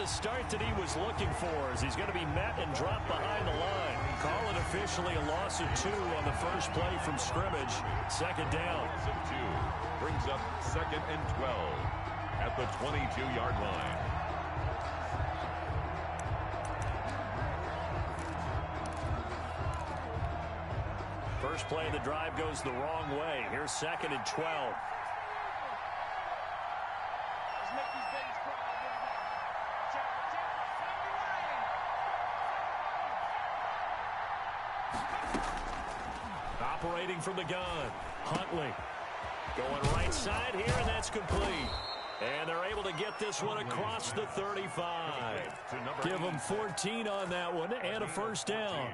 the start that he was looking for as he's going to be met and dropped behind the line. Call it officially a loss of 2 on the first play from scrimmage. Second down. Loss of 2 brings up 2nd and 12 at the 22-yard line. First play of the drive goes the wrong way. Here's 2nd and 12. Operating from the gun, Huntley. Going right side here, and that's complete. And they're able to get this one across the 35. Give them 14 on that one and a first down.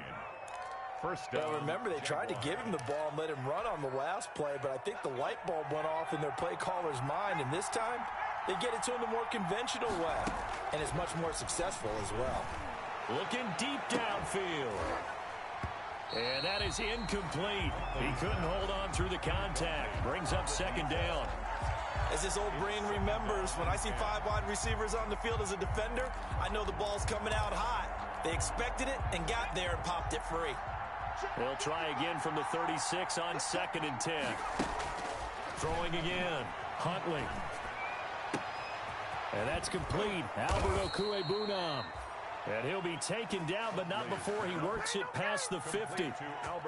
First down. Well, remember, they tried to give him the ball and let him run on the last play, but I think the light bulb went off in their play caller's mind, and this time they get it to him the more conventional way, and it's much more successful as well. Looking deep downfield. And that is incomplete. He couldn't hold on through the contact. Brings up 2nd down. As this old brain remembers, when I see 5 wide receivers on the field as a defender, I know the ball's coming out hot. They expected it and got there and popped it free. They'll try again from the 36 on 2nd and 10. Throwing again. Huntley. And that's complete. Albert Okwuegbunam. And he'll be taken down, but not before he works it past the 50.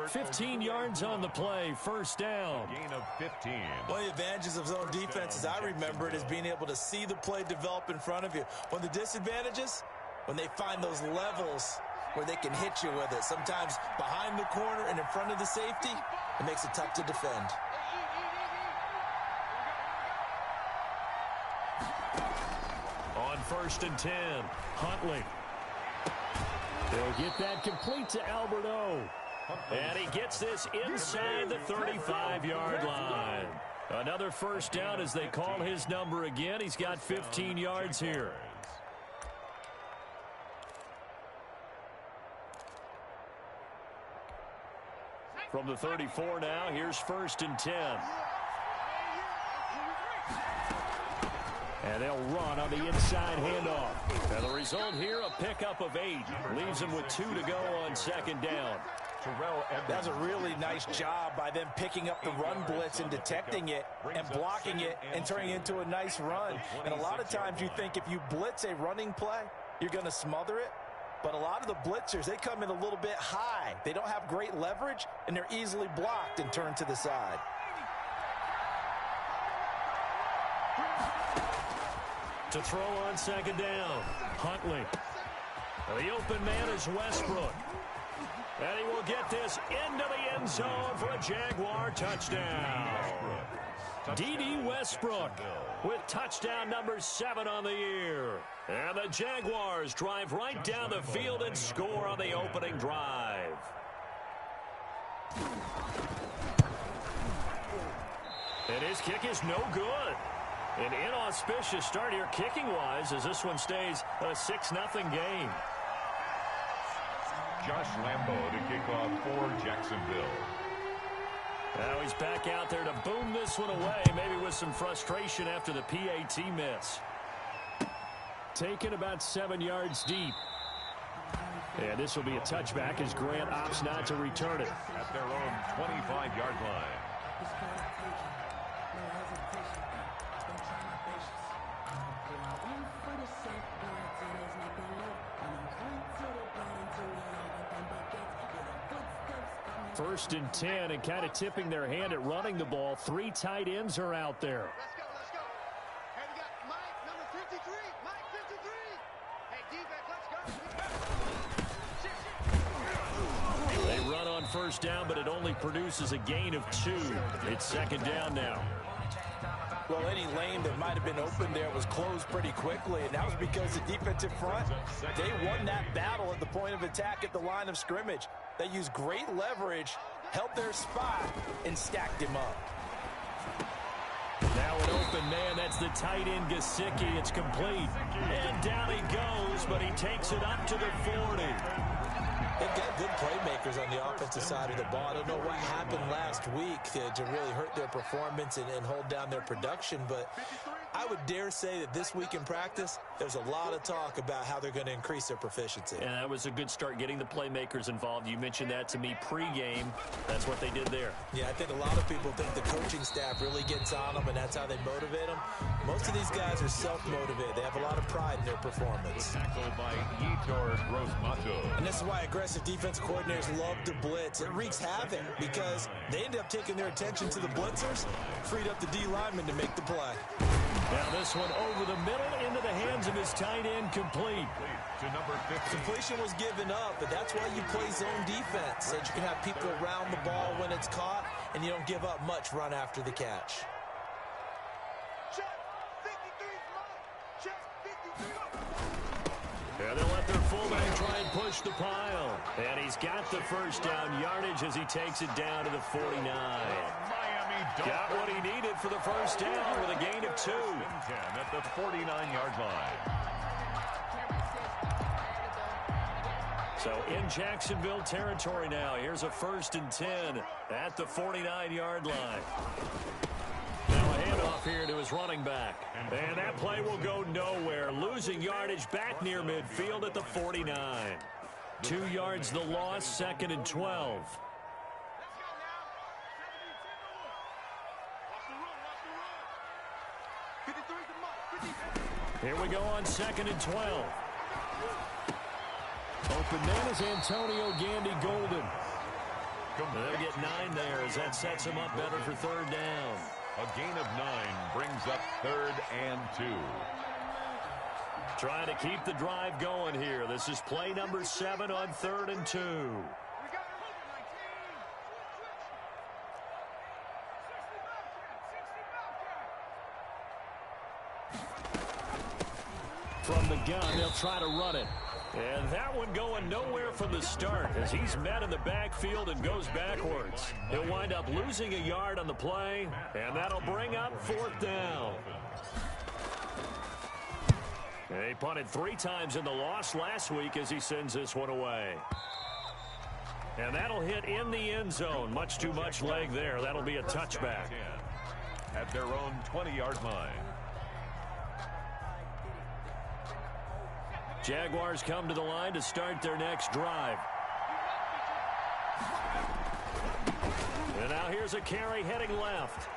15 yards on the play, first down. Gain of 15. One of the advantages of zone defense, as I remember it, is being able to see the play develop in front of you. One of the disadvantages, when they find those levels where they can hit you with it. Sometimes behind the corner and in front of the safety, it makes it tough to defend. On 1st and 10, Huntley. They'll get that complete to Albert O. And he gets this inside the 35-yard line. Another first down as they call his number again. He's got 15 yards here. From the 34 now, here's 1st and 10. And they'll run on the inside handoff. And the result here, a pickup of 8. Leaves them with 2 to go on 2nd down. That's a really nice job by them picking up the run blitz and detecting it and blocking it and turning it into a nice run. And a lot of times you think if you blitz a running play, you're going to smother it. But a lot of the blitzers, they come in a little bit high. They don't have great leverage, and they're easily blocked and turned to the side. To throw on 2nd down, Huntley. The open man is Westbrook. And he will get this into the end zone for a Jaguar touchdown. D.D. Westbrook with touchdown number 7 on the year. And the Jaguars drive right down the field and score on the opening drive. And his kick is no good. An inauspicious start here kicking-wise as this one stays a 6-0 game. Josh Lambo to kick off for Jacksonville. Now he's back out there to boom this one away, maybe with some frustration after the PAT miss. Taken about 7 yards deep. And this will be a touchback as Grant opts not to return it. At their own 25-yard line. First and 10, and kind of tipping their hand at running the ball. 3 tight ends are out there. Let's go, let's go. Hey, we got Mike, number 53. Mike, 53. Hey, defense, let's go. They run on first down, but it only produces a gain of 2. It's 2nd down now. Well, any lane that might have been open there was closed pretty quickly, and that was because the defensive front, they won that battle at the point of attack at the line of scrimmage. They used great leverage, held their spot, and stacked him up. Now an open man, that's the tight end Gesicki. It's complete. And down he goes, but he takes it up to the 40. They've got good playmakers on the offensive side of the ball. I don't know what happened last week to really hurt their performance and hold down their production, but I would dare say that this week in practice, there's a lot of talk about how they're going to increase their proficiency. And that was a good start, getting the playmakers involved. You mentioned that to me pregame. That's what they did there. Yeah, I think a lot of people think the coaching staff really gets on them, and that's how they motivate them. Most of these guys are self-motivated. They have a lot of pride in their performance. Tackled by Yetur Gross-Matos. And this is why aggressive defense coordinators love to blitz. It wreaks havoc because they end up taking their attention to the blitzers, freed up the D lineman to make the play. Now this one over the middle into the hands of his tight end, complete. To number 50. Completion was given up, but that's why you play zone defense, so that you can have people around the ball when it's caught, and you don't give up much run after the catch. Check 53's mine. Check 53. And they'll let their fullback try and push the pile. And he's got the first down yardage as he takes it down to the 49. Got what he needed for the first down with a gain of 2. 10 at the 49-yard line. So in Jacksonville territory now. Here's a 1st and 10 at the 49-yard line. Now a handoff here to his running back. And that play will go nowhere. Losing yardage back near midfield at the 49. 2 yards the loss, 2nd and 12. Here we go on 2nd and 12. Open man is Antonio Gandy Golden. They'll get 9 there as that sets him up better for 3rd down. A gain of 9 brings up 3rd and 2. Trying to keep the drive going here. This is play number 7 on 3rd and 2. From the gun, they'll try to run it. And that one going nowhere from the start as he's met in the backfield and goes backwards. He'll wind up losing a yard on the play, and that'll bring up 4th down. And he punted 3 times in the loss last week as he sends this one away. And that'll hit in the end zone. Much too much leg there. That'll be a touchback. At their own 20-yard line. Jaguars come to the line to start their next drive. And now here's a carry heading left.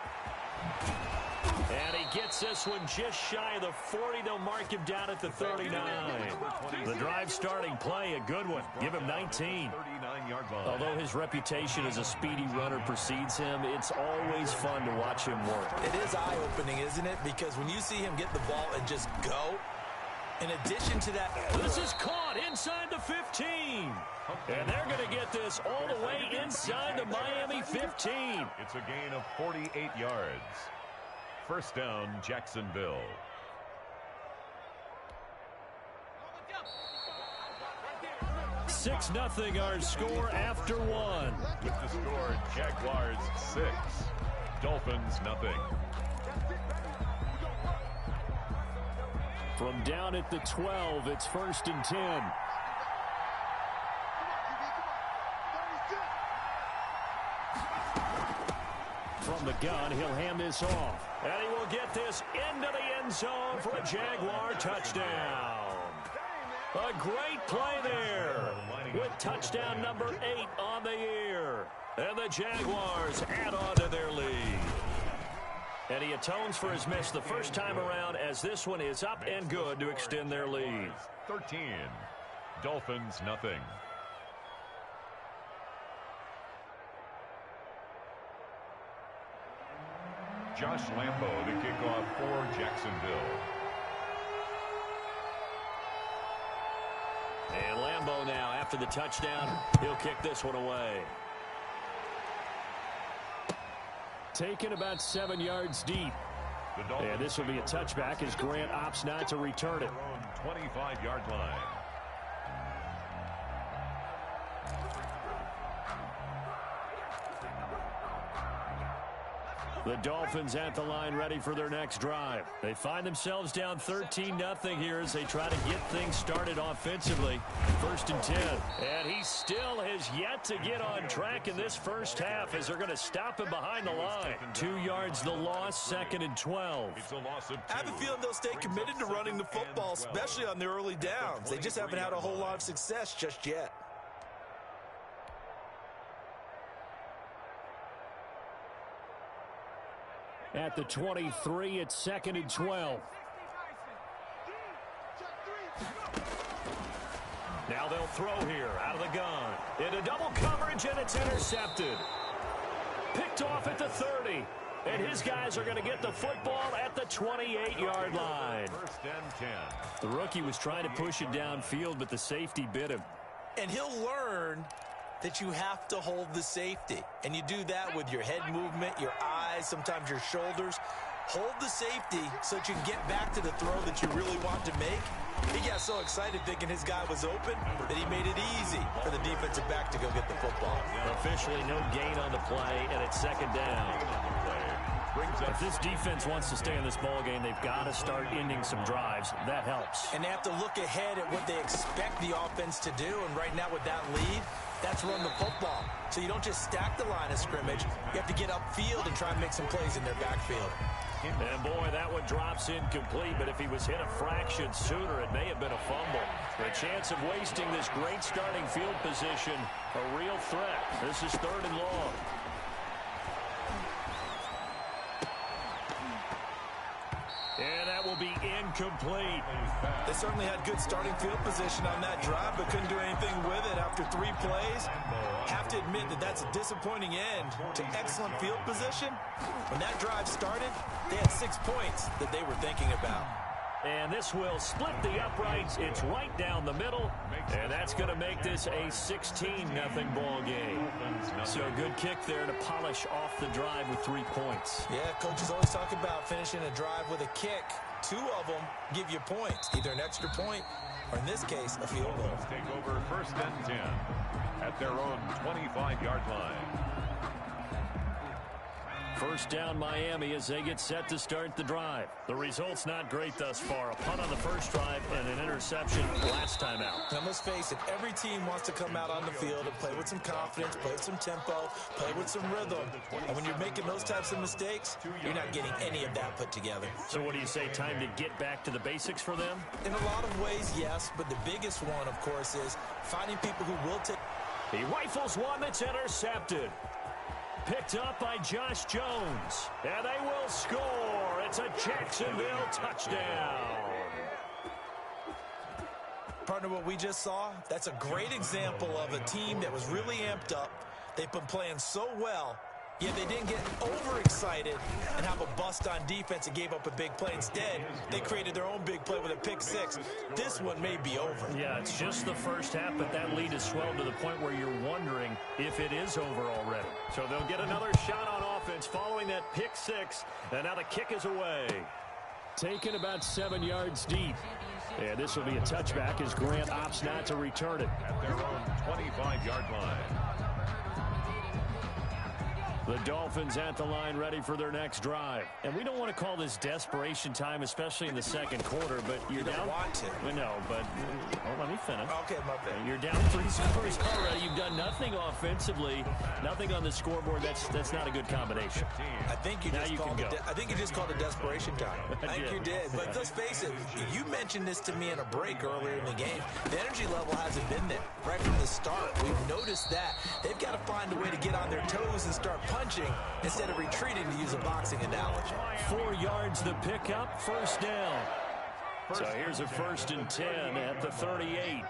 And he gets this one just shy of the 40. They'll mark him down at the 39. The drive starting play, a good one. Give him 19. Although his reputation as a speedy runner precedes him, it's always fun to watch him work. It is eye-opening, isn't it? Because when you see him get the ball and just go, in addition to that, this is caught inside the 15. And they're going to get this all the way inside the Miami 15. It's a gain of 48 yards. 1st down, Jacksonville. Six 0 our score after 1. With the score, Jaguars 6, Dolphins 0. From down at the 12, it's 1st and 10. From the gun, he'll hand this off. And he will get this into the end zone for a Jaguar touchdown. A great play there with touchdown number 8 on the year. And the Jaguars add on to their lead. And he atones for his miss the first time around as this one is up and good to extend their lead. 13, Dolphins 0. Josh Lambo to kick off for Jacksonville. And Lambo now, after the touchdown, he'll kick this one away. Taken about 7 yards deep. And this will be a touchback as Grant opts not to return it. 25-yard line. The Dolphins at the line ready for their next drive. They find themselves down 13-0 here as they try to get things started offensively. 1st and 10. And he still has yet to get on track in this first half as they're going to stop him behind the line. 2 yards the loss, 2nd and 12. It's a loss of 2. I have a feeling they'll stay committed to running the football, especially on the early downs. They just haven't had a whole lot of success just yet. At the 23, it's 2nd and 12. Now they'll throw here out of the gun. Into double coverage, and it's intercepted. Picked off at the 30. And his guys are going to get the football at the 28-yard line. 1st and 10. The rookie was trying to push it downfield, but the safety bit him. And he'll learn that you have to hold the safety. And you do that with your head movement, your eyes, sometimes your shoulders. Hold the safety so that you can get back to the throw that you really want to make. He got so excited thinking his guy was open that he made it easy for the defensive back to go get the football. Officially no gain on the play, and it's 2nd down. If this defense wants to stay in this ballgame, they've got to start ending some drives. That helps. And they have to look ahead at what they expect the offense to do. And right now with that lead, that's run the football. So you don't just stack the line of scrimmage. You have to get upfield and try and make some plays in their backfield. And boy, that one drops incomplete, but if he was hit a fraction sooner, it may have been a fumble. The chance of wasting this great starting field position, a real threat. This is 3rd and long. And that will be incomplete. They certainly had good starting field position on that drive, but couldn't do anything with it after 3 plays. Have to admit that that's a disappointing end to excellent field position. When that drive started, they had 6 points that they were thinking about. And this will split the uprights. It's right down the middle. And that's going to make this a 16-0 ball game. So a good kick there to polish off the drive with 3 points. Yeah, coaches always talk about finishing a drive with a kick. 2 of them give you points, either an extra point or, in this case, a field goal. Take over 1st and 10 at their own 25-yard line. 1st down Miami as they get set to start the drive. The result's not great thus far. A punt on the first drive and an interception last time out. Now let's face it, every team wants to come out on the field and play with some confidence, play with some tempo, play with some rhythm. And when you're making those types of mistakes, you're not getting any of that put together. So what do you say, time to get back to the basics for them? In a lot of ways, yes, but the biggest one, of course, is finding people who will take... He rifles one that's intercepted. Picked up by Josh Jones. And they will score. It's a Jacksonville touchdown. Partner, what we just saw, that's a great example of a team that was really amped up. They've been playing so well, yet they didn't get overexcited and have a bust on defense and gave up a big play. Instead, they created their own big play with a pick 6. This one may be over. Yeah, it's just the first half, but that lead has swelled to the point where you're wondering if it is over already. So they'll get another shot on offense following that pick 6, and now the kick is away. Taken about 7 yards deep. And this will be a touchback as Grant opts not to return it. At their own 25-yard line. The Dolphins at the line ready for their next drive. And we don't want to call this desperation time, especially in the second quarter, but you're down. You don't want to. Well, no, but let me finish. Okay, my bad. You're down 3 scores already. You've done nothing offensively, nothing on the scoreboard. That's not a good combination. I think you just called it desperation time. I think you did. But let's face it, you mentioned this to me in a break earlier in the game. The energy level hasn't been there right from the start. We've noticed that. They've got to find a way to get on their toes and start punching instead of retreating, to use a boxing analogy. 4 yards the pickup, 1st down. So here's a 1st and 10 at the 38.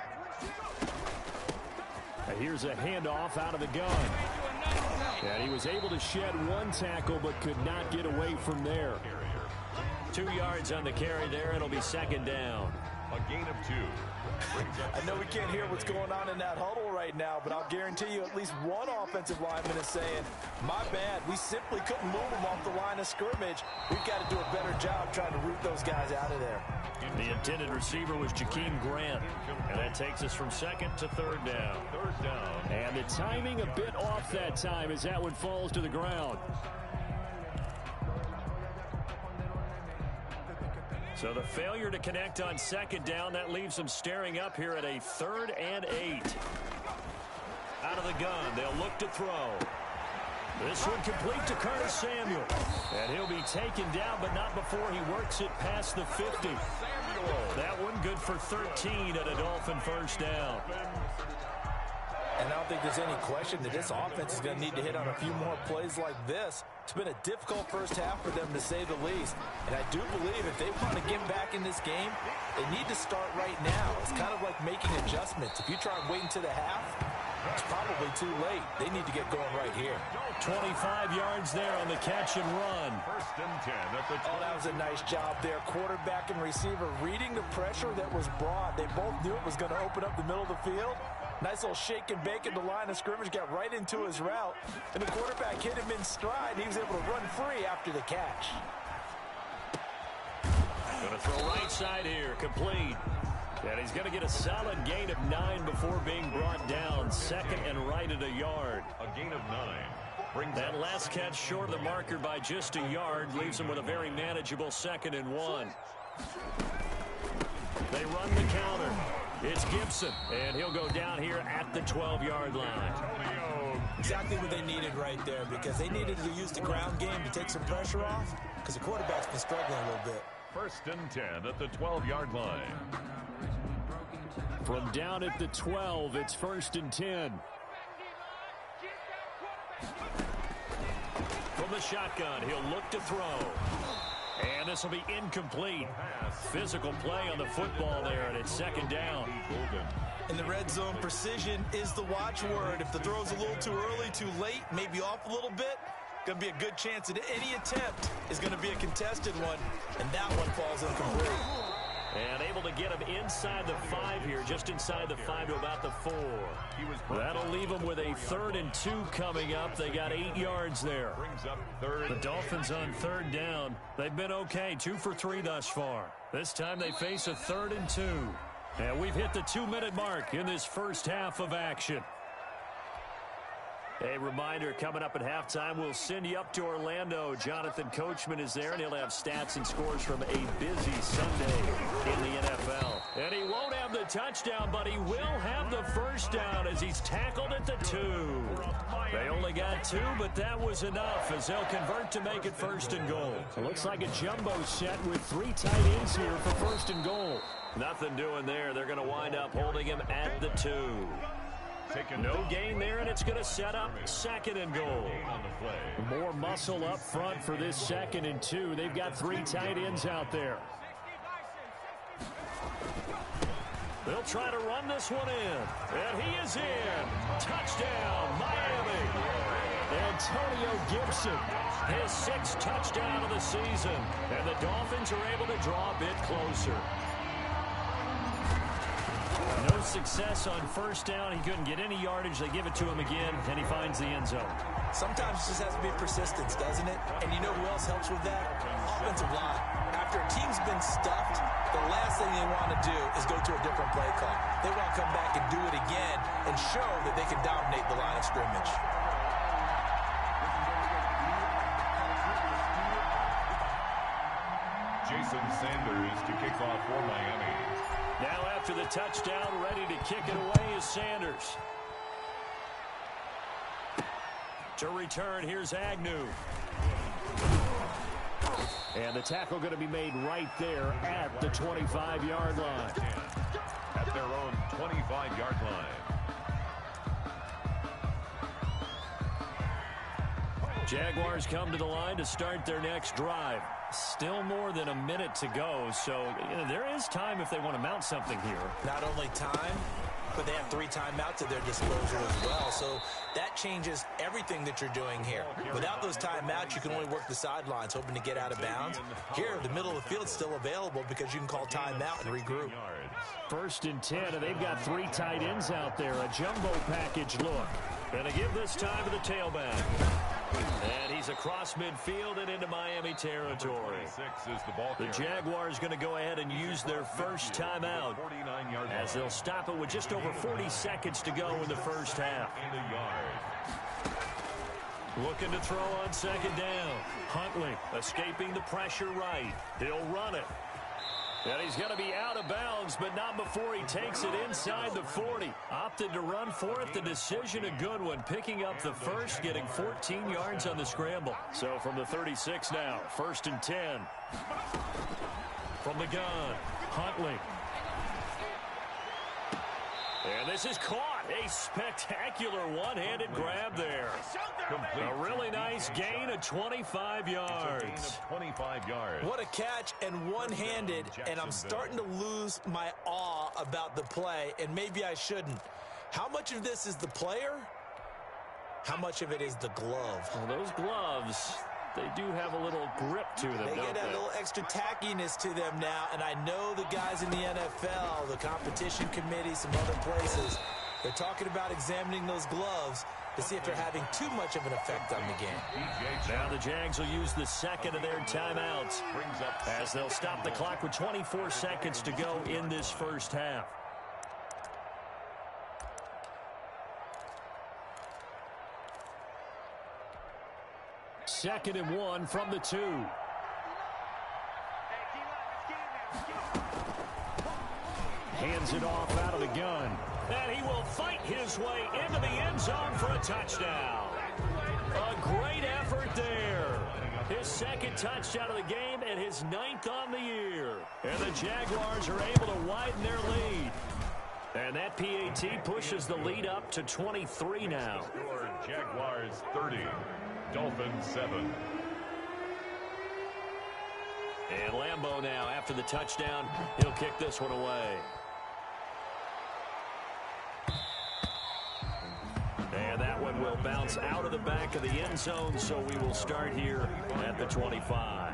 Here's a handoff out of the gun. And he was able to shed 1 tackle but could not get away from there. 2 yards on the carry there. It'll be 2nd down. A gain of 2. I know we can't hear what's going on in that huddle right now, but I'll guarantee you at least one offensive lineman is saying, my bad, we simply couldn't move them off the line of scrimmage. We've got to do a better job trying to root those guys out of there. The intended receiver was Jakeem Grant, and that takes us from 2nd to 3rd down. 3rd down. And the timing a bit off that time as that one falls to the ground. So the failure to connect on second down, that leaves them staring up here at a 3rd and 8. Out of the gun, they'll look to throw. This one complete to Curtis Samuel. And he'll be taken down, but not before he works it past the 50. That one good for 13 at a Dolphin first down. And I don't think there's any question that this offense is going to need to hit on a few more plays like this. It's been a difficult first half for them, to say the least. And I do believe if they want to get back in this game, they need to start right now. It's kind of like making adjustments. If you try and wait until the half, it's probably too late. They need to get going right here. 25 yards there on the catch and run. 1st and 10 at the 20. Oh, that was a nice job there. Quarterback and receiver reading the pressure that was brought. They both knew it was going to open up the middle of the field. Nice little shake and bake at the line of scrimmage, got right into his route. And the quarterback hit him in stride, and he was able to run free after the catch. Going to throw right side here, complete. And he's going to get a solid gain of 9 before being brought down. 2nd and right at a yard. A gain of 9. That last catch short of the marker by just a yard leaves him with a very manageable 2nd and 1. They run the counter. It's Gibson, and he'll go down here at the 12-yard line. Exactly what they needed right there, because they needed to use the ground game to take some pressure off, because the quarterback's been struggling a little bit. 1st and 10 at the 12-yard line. From down at the 12, it's 1st and 10. From the shotgun, he'll look to throw. And this will be incomplete. Physical play on the football there, and it's 2nd down. In the red zone, precision is the watchword. If the throw's a little too early, too late, maybe off a little bit, going to be a good chance that any attempt is going to be a contested one, and that one falls incomplete. And able to get him inside the 5 here, just inside the 5 to about the 4. That'll leave them with a 3rd and 2 coming up. They got 8 yards there. The Dolphins on 3rd down. They've been okay, 2 for 3 thus far. This time they face a 3rd and 2. And we've hit the 2-minute mark in this first half of action. A reminder, coming up at halftime, we'll send you up to Orlando. Jonathan Coachman is there, and he'll have stats and scores from a busy Sunday in the NFL. And he won't have the touchdown, but he will have the first down as he's tackled at the 2. They only got 2, but that was enough as they'll convert to make it 1st and goal. It looks like a jumbo set with 3 tight ends here for 1st and goal. Nothing doing there. They're going to wind up holding him at the 2. No gain there, and it's going to set up 2nd and goal. More muscle up front for this 2nd and 2. They've got 3 tight ends out there. They'll try to run this one in, and he is in. Touchdown, Miami. Antonio Gibson, his 6th touchdown of the season, and the Dolphins are able to draw a bit closer. No success on 1st down. He couldn't get any yardage. They give it to him again, and he finds the end zone. Sometimes it just has to be persistence, doesn't it? And you know who else helps with that? Offensive line. After a team's been stuffed, the last thing they want to do is go to a different play call. They want to come back and do it again and show that they can dominate the line of scrimmage. Jason Sanders to kick off for Miami. Now after the touchdown, ready to kick it away is Sanders. To return, here's Agnew. And the tackle going to be made right there at the 25-yard line. At their own 25-yard line. Jaguars come to the line to start their next drive. Still more than a minute to go, so there is time if they want to mount something here. Not only time, but they have 3 timeouts at their disposal as well, so that changes everything that you're doing here. Without those timeouts, you can only work the sidelines, hoping to get out of bounds. Here, the middle of the field's still available because you can call timeout and regroup. 1st and 10, and they've got 3 tight ends out there. A jumbo package look. And to give this time to the tailback. And he's across midfield and into Miami territory. The Jaguars going to go ahead and use their first timeout as they'll stop it with just over 40 seconds to go in the first half. Looking to throw on 2nd down. Huntley escaping the pressure right. He'll run it. And he's going to be out of bounds, but not before he takes it inside the 40. Opted to run for it. The decision a good one. Picking up the first, getting 14 yards on the scramble. So from the 36 now, 1st and 10. From the gun, Huntley. And this is caught. A spectacular one-handed grab there. A really nice gain of 25 yards. 25 yards. What a catch, and one-handed, and I'm starting to lose my awe about the play, and maybe I shouldn't. How much of this is the player? How much of it is the glove? Well, those gloves, they do have a little grip to them, They don't get a little extra tackiness to them now, and I know the guys in the NFL, the competition committee, some other places, they're talking about examining those gloves to see if they're having too much of an effect on the game. Now the Jags will use the second of their timeouts as they'll stop the clock with 24 seconds to go in this first half. Second and 1 from the 2. Hands it off out of the gun. And he will fight his way into the end zone for a touchdown. A great effort there. His second touchdown of the game and his 9th on the year. And the Jaguars are able to widen their lead. And that PAT pushes the lead up to 23 now. Score Jaguars 30, Dolphins 7. And Lambeau now, after the touchdown, he'll kick this one away. And that one will bounce out of the back of the end zone, so we will start here at the 25.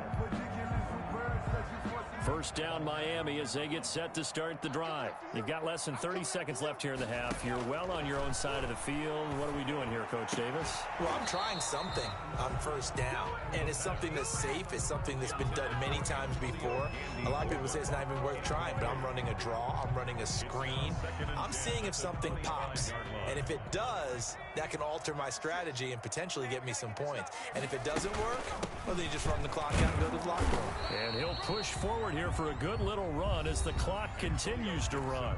First down, Miami, as they get set to start the drive. You've got less than 30 seconds left here in the half. You're well on your own side of the field. What are we doing here, Coach Davis? Well, I'm trying something on first down, and it's something that's safe. It's something that's been done many times before. A lot of people say it's not even worth trying, but I'm running a draw. I'm running a screen. I'm seeing if something pops, and if it does, that can alter my strategy and potentially get me some points. And if it doesn't work, well, then you just run the clock out and go to the locker room. And he'll push forward here for a good little run as the clock continues to run.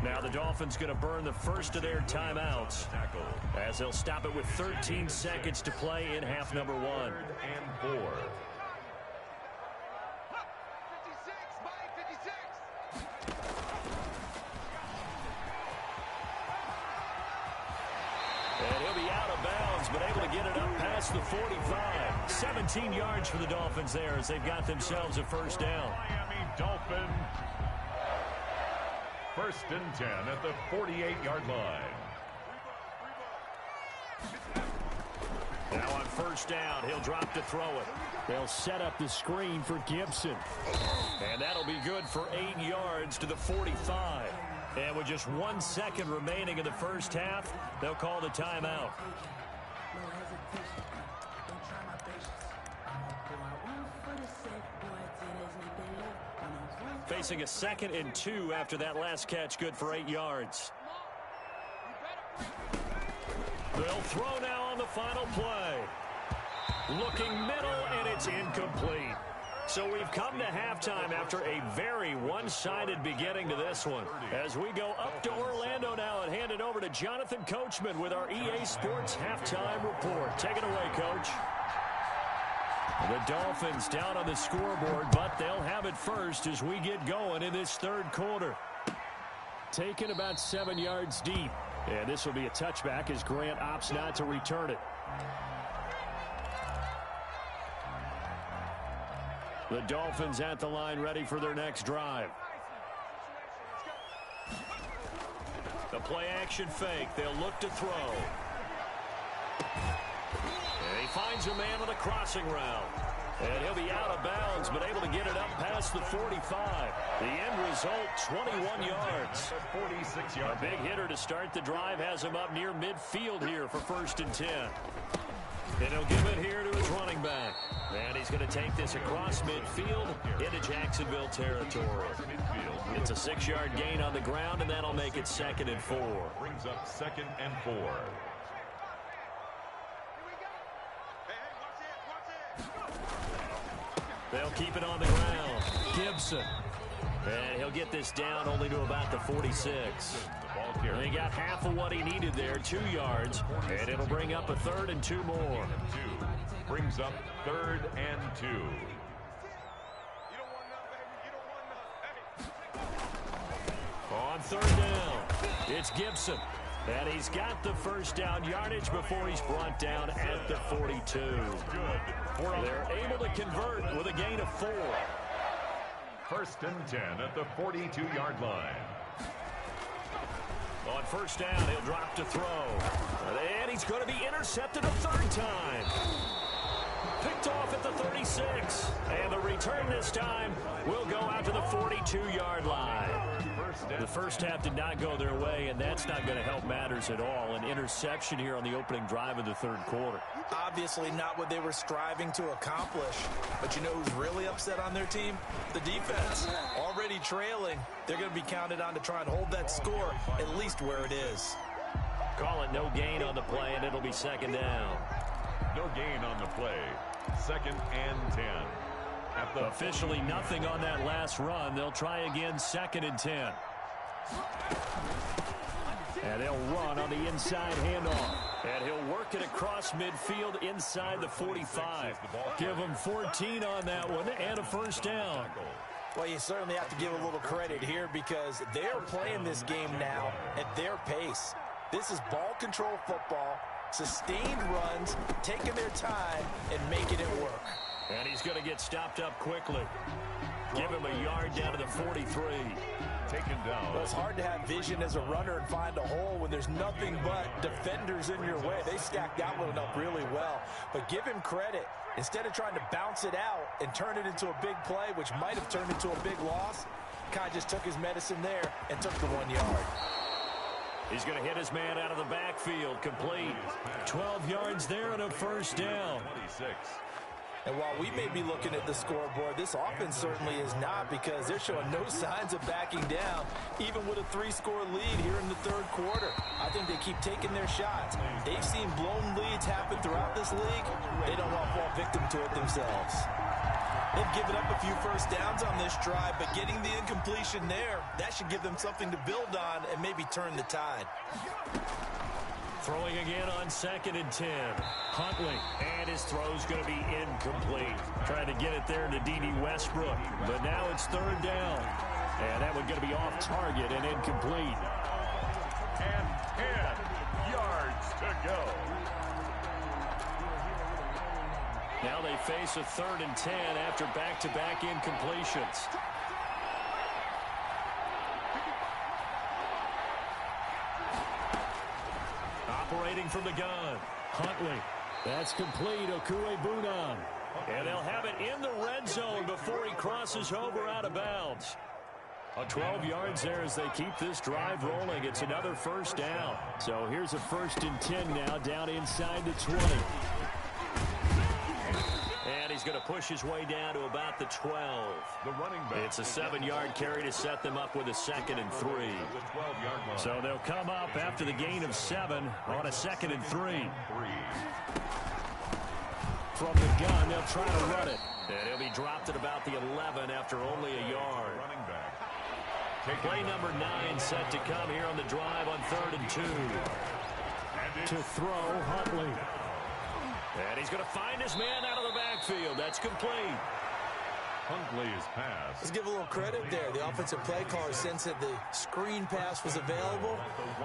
Now the Dolphins going to burn the first of their timeouts as they'll stop it with 13 seconds to play in half number 1. And 4. And he'll be out of bounds, but able to get it up past the 45. 17 yards for the Dolphins there as they've got themselves a first down. Miami Dolphins. 1st and 10 at the 48-yard line. Now on first down, he'll drop to throw it. They'll set up the screen for Gibson. And that'll be good for 8 yards to the 45. And with just 1 second remaining in the first half, they'll call the timeout. Facing a 2nd and 2 after that last catch, good for 8 yards. They'll throw now on the final play. Looking middle, and it's incomplete. So we've come to halftime after a very one-sided beginning to this one. As we go up to Orlando now and hand it over to Jonathan Coachman with our EA Sports Halftime Report. Take it away, Coach. The Dolphins down on the scoreboard, but they'll have it first as we get going in this third quarter. Taken about 7 yards deep. And this will be a touchback as Grant opts not to return it. The Dolphins at the line ready for their next drive. The play action fake. They'll look to throw. And he finds a man on the crossing route. And he'll be out of bounds, but able to get it up past the 45. The end result, 21 yards. 46-yard. A big hitter to start the drive has him up near midfield here for 1st and 10. And he'll give it here to his running back. And he's going to take this across midfield into Jacksonville territory. It's a 6-yard gain on the ground, and that'll make it 2nd and 4. Brings up 2nd and 4. They'll keep it on the ground. Gibson. And he'll get this down only to about the 46. And he got half of what he needed there, 2 yards. And it'll bring up a 3rd and 2 more. Brings up 3rd and 2. On 3rd down, it's Gibson. And he's got the first down yardage before he's brought down at the 42. They're able to convert with a gain of 4. 1st and 10 at the 42-yard line. On 1st down, he'll drop to throw. And he's going to be intercepted a 3rd time. Picked off at the 36. And the return this time will go out to the 42-yard line. The first half did not go their way, and that's not going to help matters at all. An interception here on the opening drive of the 3rd quarter. Obviously not what they were striving to accomplish. But you know who's really upset on their team? The defense. Already trailing. They're going to be counted on to try and hold that score at least where it is. Call it no gain on the play, and it'll be 2nd down. No gain on the play. 2nd and 10. Officially nothing on that last run. They'll try again, 2nd and 10. And they'll run on the inside handoff. And he'll work it across midfield inside the 45. Give him 14 on that one and a 1st down. Well, you certainly have to give a little credit here because they're playing this game now at their pace. This is ball control football, sustained runs, taking their time and making it work. And he's going to get stopped up quickly. Give him a yard down to the 43. Taken down. Well, it's hard to have vision as a runner and find a hole when there's nothing but defenders in your way. They stacked that one up really well. But give him credit. Instead of trying to bounce it out and turn it into a big play, which might have turned into a big loss, Kai just took his medicine there and took the 1 yard. He's going to hit his man out of the backfield. Complete. 12 yards there and a 1st down. 26. And while we may be looking at the scoreboard, this offense certainly is not because they're showing no signs of backing down, even with a 3-score lead here in the 3rd quarter. I think they keep taking their shots. They've seen blown leads happen throughout this league. They don't want to fall victim to it themselves. They've given up a few 1st downs on this drive, but getting the incompletion there, that should give them something to build on and maybe turn the tide. Throwing again on 2nd and 10. Huntley, and his throw's going to be incomplete. Trying to get it there to D.D. Westbrook, but now it's 3rd down. And that one's going to be off target and incomplete. And 10 yards to go. Now they face a 3rd and 10 after back-to-back incompletions. Operating from the gun, Huntley. That's complete, Okuegbunam. And they'll have it in the red zone before he crosses over out of bounds. 12 yards there as they keep this drive rolling. It's another 1st down. So here's a 1st and 10 now down inside the 20. And he's going to push his way down to about the 12. The running back. It's a 7-yard carry to set them up with a 2nd and 3. The 12-yard line. So they'll come up after the gain of 7 on a 2nd and 3. From the gun, they'll try to run it. And he'll be dropped at about the 11 after only a yard. Running back. Play number 9 set to come here on the drive on 3rd and 2. To throw, Huntley. And he's going to find his man out of the backfield. That's complete. Huntley's pass. Let's give a little credit there. The offensive play caller sensed that the screen pass was available.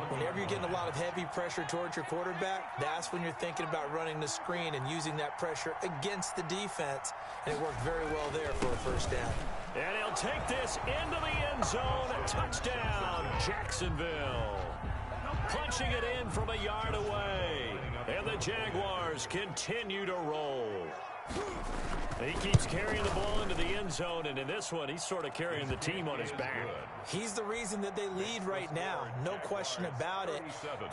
Whenever you're getting a lot of heavy pressure towards your quarterback, that's when you're thinking about running the screen and using that pressure against the defense. And it worked very well there for a 1st down. And he'll take this into the end zone. Touchdown, Jacksonville. Punching it in from a yard away. And the Jaguars continue to roll. He keeps carrying the ball into the end zone, and in this one, he's sort of carrying the team on his back. He's the reason that they lead right now. No question about it.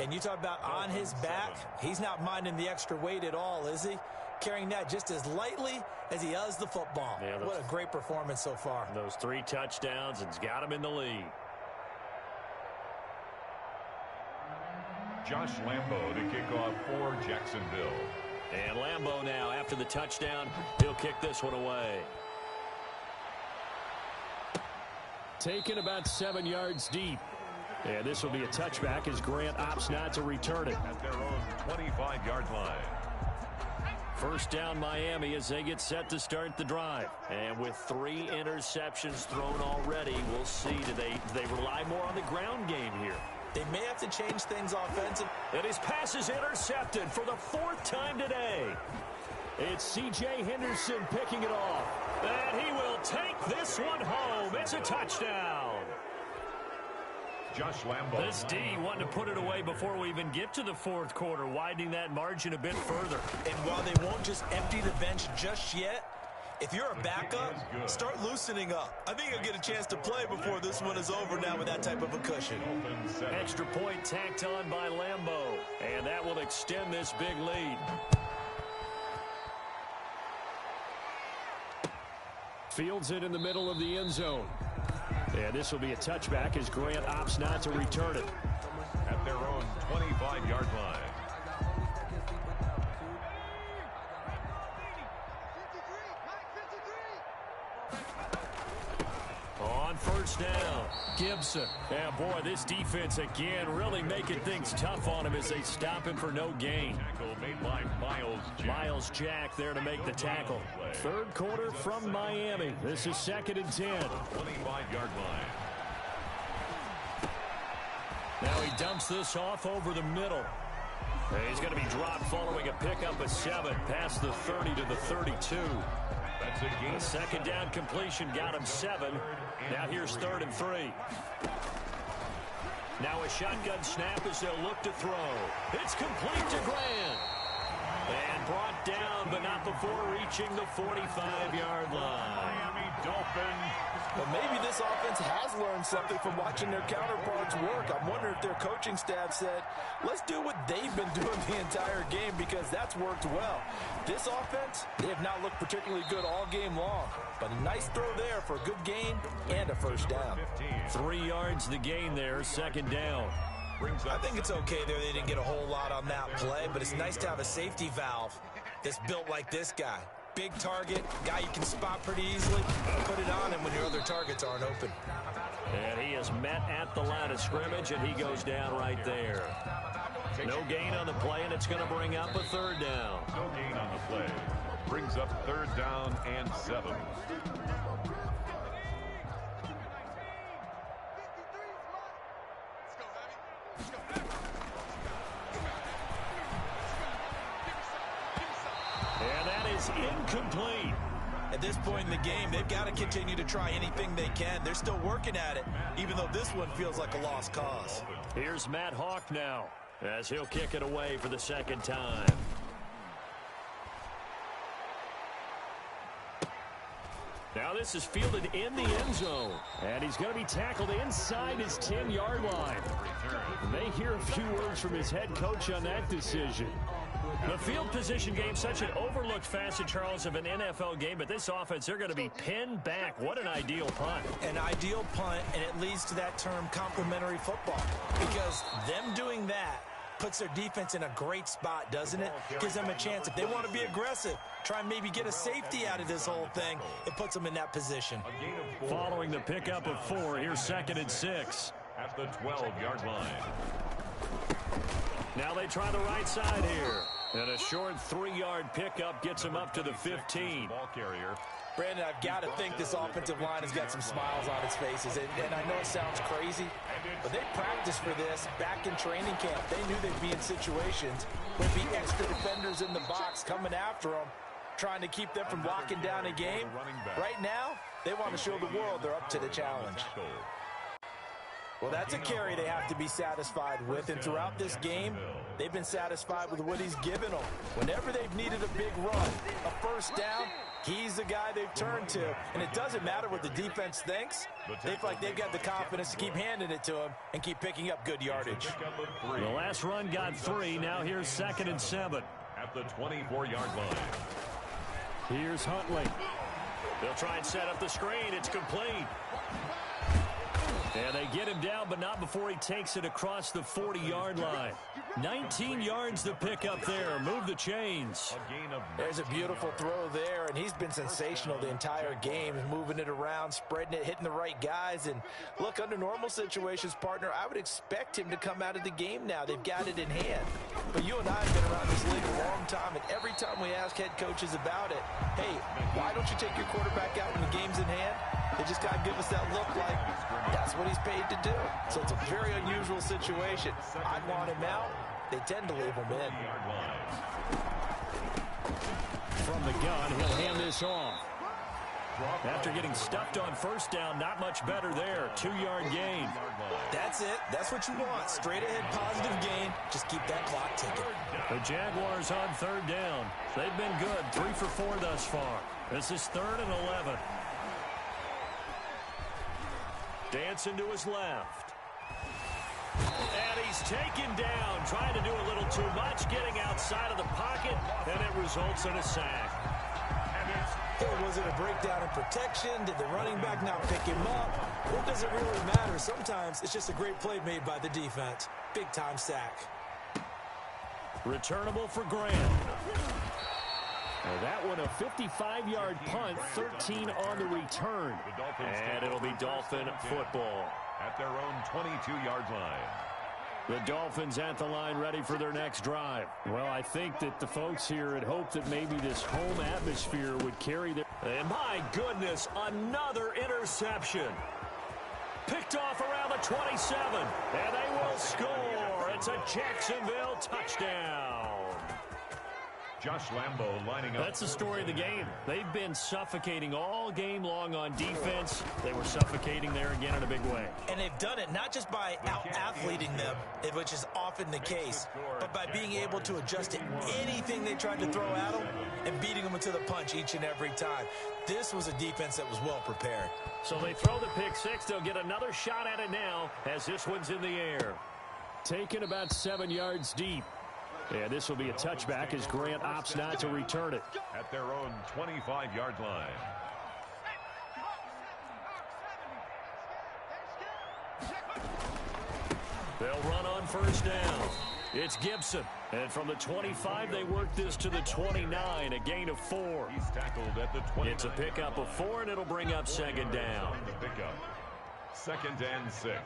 And you talk about on his back, he's not minding the extra weight at all, is he? Carrying that just as lightly as he does the football. Yeah, what a great performance so far. Those 3 touchdowns, and's got him in the lead. Josh Lambo to kick off for Jacksonville. And Lambo now, after the touchdown, he'll kick this one away. taken about 7 yards deep. And this will be a touchback as Grant opts not to return it. At their own 25-yard line. First down Miami as they get set to start the drive. And with 3 interceptions thrown already, we'll see. Do they rely more on the ground game here? They may have to change things offensive. And his pass is intercepted for the 4th time today. It's C.J. Henderson picking it off. And he will take this one home. It's a touchdown. Josh Lambo. This D wanted to put it away before we even get to the 4th quarter, widening that margin a bit further. And while they won't just empty the bench just yet, if you're a backup, start loosening up. I think you'll get a chance to play before this one is over now with that type of a cushion. Extra point tacked on by Lambo, and that will extend this big lead. Fields it in the middle of the end zone. And this will be a touchback as Grant opts not to return it. At their own 25-yard line. On first down, Gibson. And boy, this defense again really making things tough on him as they stop him for no gain. Tackle made by Miles Jack there to make the tackle. 3rd quarter from Miami. This is 2nd and 10. 25-yard line. Now he dumps this off over the middle. And he's going to be dropped following a pickup of 7 past the 30 to the 32. That's a gain. The 2nd down completion got him 7. Now here's 3rd and 3. Now a shotgun snap as they'll look to throw. It's complete to Grant. And brought down, but not before reaching the 45-yard line. Miami Dolphins. But maybe this offense has learned something from watching their counterparts work. I'm wondering if their coaching staff said, let's do what they've been doing the entire game because that's worked well. This offense, they have not looked particularly good all game long. But a nice throw there for a good gain and a first down. 3 yards the gain there, 2nd down. I think it's okay there. They didn't get a whole lot on that play, but it's nice to have a safety valve that's built like this guy. Big target, guy you can spot pretty easily. Put it on him when your other targets aren't open. And he is met at the line of scrimmage, and he goes down right there. No gain on the play, and it's going to bring up a 3rd down. No gain on the play. Brings up 3rd down and 7. And that is incomplete. At this point in the game, they've got to continue to try anything they can. They're still working at it, even though this one feels like a lost cause. Here's Matt Hawk now, as he'll kick it away for the 2nd time. Now this is fielded in the end zone. And he's going to be tackled inside his 10-yard line. And they hear a few words from his head coach on that decision. The field position game, such an overlooked facet, Charles, of an NFL game. But this offense, they're going to be pinned back. What an ideal punt. An ideal punt, and it leads to that term complementary football. Because them doing that puts their defense in a great spot, doesn't it? Gives them a chance. If they want to be aggressive, try and maybe get a safety out of this whole thing, it puts them in that position. Following the pickup of 4, here's 2nd and 6. At the 12-yard line. Now they try the right side here. And a short 3-yard pickup gets him up to the 15. Ball carrier. Brandon, I've got to think this offensive line has got some smiles on its faces. And I know it sounds crazy, but they practiced for this back in training camp. They knew they'd be in situations where there'd be extra defenders in the box coming after them, trying to keep them from locking down a game. Right now, they want to show the world they're up to the challenge. Well, that's a carry they have to be satisfied with, and throughout this game, they've been satisfied with what he's given them. Whenever they've needed a big run, a first down, he's the guy they've turned to. And it doesn't matter what the defense thinks. They feel like they've got the confidence to keep handing it to him and keep picking up good yardage. The last run got 3. Now here's 2nd and 7. At the 24-yard line. Here's Huntley. They'll try and set up the screen. It's complete. And they get him down, but not before he takes it across the 40-yard line. 19 yards to pick up there. Move the chains. There's a beautiful throw there, and he's been sensational the entire game, moving it around, spreading it, hitting the right guys. And look, under normal situations, partner, I would expect him to come out of the game now. They've got it in hand. But you and I have been around this league a long time, and every time we ask head coaches about it, hey, why don't you take your quarterback out when the game's in hand? They just got to give us that look like that's what he's paid to do. So it's a very unusual situation. I'd want him out. They tend to leave him in. From the gun, he'll hand this off. After getting stuffed on first down, not much better there. 2-yard gain. That's it. That's what you want. Straight ahead positive gain. Just keep that clock ticking. The Jaguars on third down. They've been good. 3 for 4 thus far. This is 3rd and 11. Dancing to his left. And he's taken down, trying to do a little too much, getting outside of the pocket, and it results in a sack. Hey, was it a breakdown in protection? Did the running back not pick him up? What does it really matter? Sometimes it's just a great play made by the defense. Big-time sack. Returnable for Grant. And that one a 55-yard punt, 13 on the return. And it'll be Dolphin football. At their own 22-yard line. The Dolphins at the line ready for their next drive. Well, I think that the folks here had hoped that maybe this home atmosphere would carry their... And my goodness, another interception. Picked off around the 27, and they will score. It's a Jacksonville touchdown. Josh Lambo lining up. That's the story of the game. They've been suffocating all game long on defense. They were suffocating there again in a big way. And they've done it not just by out-athleting them, which is often the case, but by being able to adjust to anything they tried to throw at them and beating them into the punch each and every time. This was a defense that was well prepared. So they throw the pick six. They'll get another shot at it now as this one's in the air. Taken about 7 yards deep. And this will be a touchback as Grant opts not to return it. At their own 25-yard line. They'll run on first down. It's Gibson. And from the 25, they work this to the 29, a gain of 4. He's tackled at the 29. It's a pickup of 4, and it'll bring up second down. The pickup. 2nd and 6.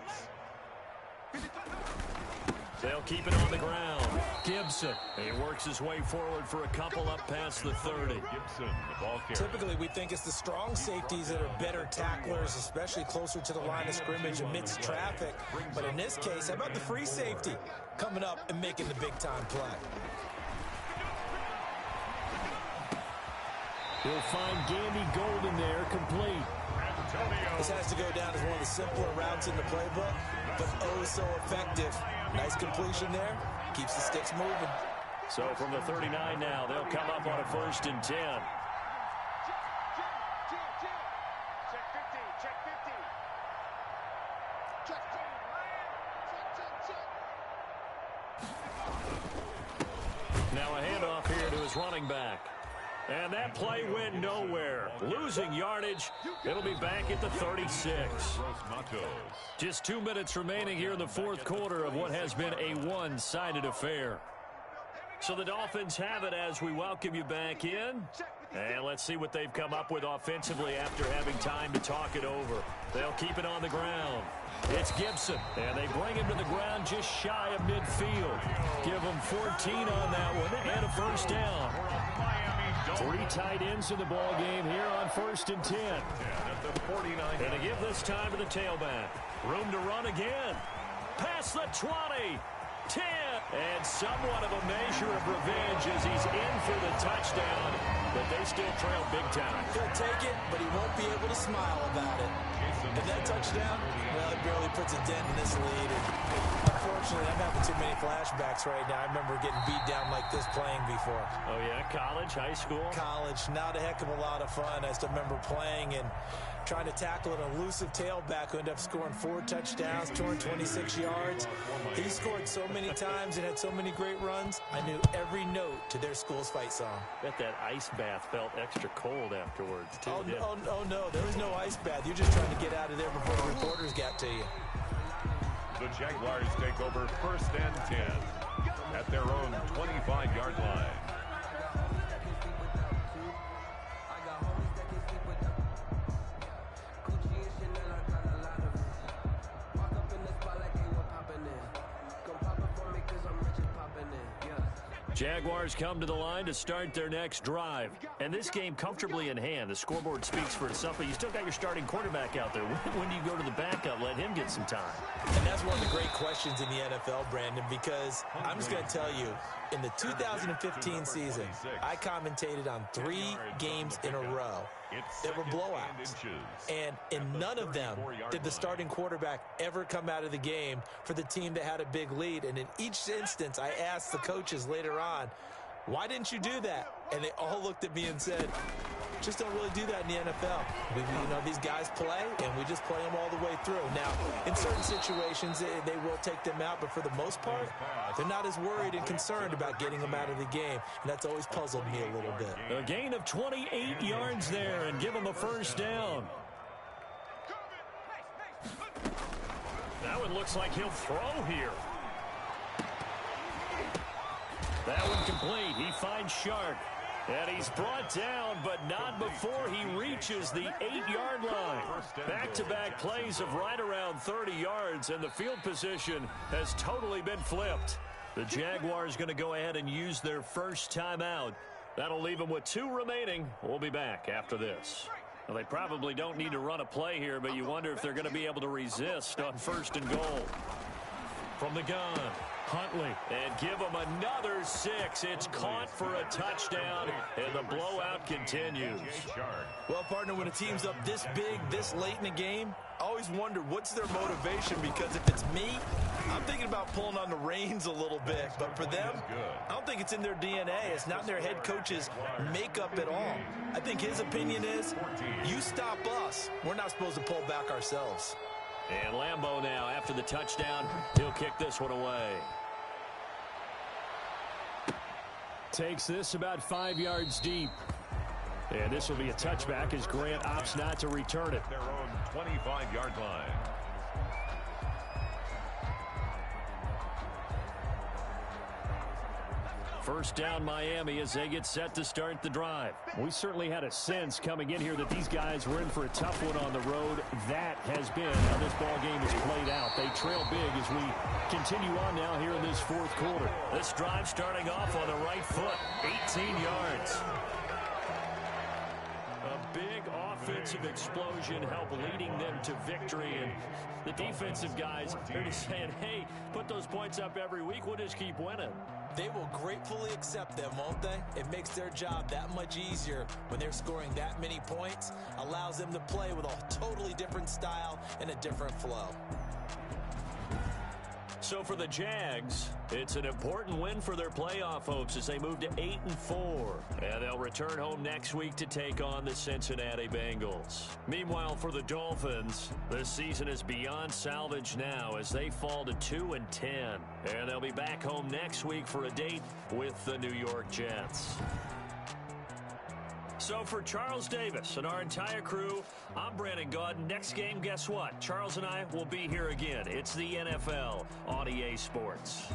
They'll keep it on the ground. Gibson. He works his way forward for a couple up past the 30. Gibson, the ball carrier. Typically, we think it's the strong safeties that are better tacklers, especially closer to the line of scrimmage amidst traffic. But in this case, how about the free safety coming up and making the big-time play? He'll find Gandy Golden there, complete. This has to go down as one of the simpler routes in the playbook, but oh so effective. Nice completion there. Keeps the sticks moving. So from the 39 now, they'll come up on a 1st and 10. Now a handoff here to his running back. And that play went nowhere. Losing yardage. It'll be back at the 36. Just 2 minutes remaining here in the 4th quarter of what has been a one-sided affair. So the Dolphins have it as we welcome you back in. And let's see what they've come up with offensively after having time to talk it over. They'll keep it on the ground. It's Gibson, and they bring him to the ground just shy of midfield. Give him 14 on that one and a 1st down. 3 tight ends in the ball game here on 1st and 10. And to give this time to the tailback. Room to run again. Past the 20. 10. And somewhat of a measure of revenge as he's in for the touchdown. But they still trail big time. He'll take it, but he won't be able to smile about it. And that touchdown, well, it barely puts a dent in this lead. And unfortunately, I'm having too many flashbacks right now. I remember getting beat down like this playing before. Oh, yeah? College, high school? College, not a heck of a lot of fun. I just remember playing and trying to tackle an elusive tailback who ended up scoring 4 touchdowns, 226 yards. He scored so many times and had so many great runs. I knew every note to their school's fight song. Bet that ice bath felt extra cold afterwards, too. Oh, no, there was no ice bath. You're just trying to get out of there before the reporters got to you. The Jaguars take over 1st and 10 at their own 25-yard line. Jaguars come to the line to start their next drive. And this game comfortably in hand. The scoreboard speaks for itself, but you still got your starting quarterback out there. When do you go to the backup? Let him get some time. And that's one of the great questions in the NFL, Brandon, because I'm just going to tell you, in the 2015 season, I commentated on 3 games in a row that were blowouts. And in none of them did the starting quarterback ever come out of the game for the team that had a big lead. And in each instance, I asked the coaches later on, why didn't you do that? And they all looked at me and said, just don't really do that in the NFL. These guys play, and we just play them all the way through. Now, in certain situations, they will take them out, but for the most part, they're not as worried and concerned about getting them out of the game, and that's always puzzled me a little bit. A gain of 28 yards there, and give them a first down. That one looks like he'll throw here. That one complete. He finds Sharp. And he's brought down, but not before he reaches the 8-yard line. Back-to-back plays of right around 30 yards, and the field position has totally been flipped. The Jaguars going to go ahead and use their first timeout. That'll leave them with 2 remaining. We'll be back after this. Well, they probably don't need to run a play here, but you wonder if they're going to be able to resist on 1st and goal. From the gun, Huntley, and give them another 6. It's caught for a touchdown, and the blowout continues. Well, partner, when a team's up this big, this late in the game, I always wonder what's their motivation, because if it's me, I'm thinking about pulling on the reins a little bit. But for them, I don't think it's in their DNA. It's not in their head coach's makeup at all. I think his opinion is, you stop us, we're not supposed to pull back ourselves. And Lambeau now, after the touchdown, he'll kick this one away. Takes this about 5 yards deep. And this will be a touchback as Grant opts not to return it. Their own 25-yard line. First down Miami as they get set to start the drive. We certainly had a sense coming in here that these guys were in for a tough one on the road. That has been how this ball game is played out. They trail big as we continue on now here in this 4th quarter. This drive starting off on the right foot, 18 yards. A big offensive explosion helped leading them to victory, and the defensive guys are just saying, hey, put those points up every week, we'll just keep winning. They will gratefully accept them, won't they? It makes their job that much easier when they're scoring that many points, allows them to play with a totally different style and a different flow. So for the Jags, it's an important win for their playoff hopes as they move to 8-4. And they'll return home next week to take on the Cincinnati Bengals. Meanwhile, for the Dolphins, this season is beyond salvage now as they fall to 2-10. And they'll be back home next week for a date with the New York Jets. So for Charles Davis and our entire crew, I'm Brandon Gaudin. Next game, guess what? Charles and I will be here again. It's the NFL on EA Sports.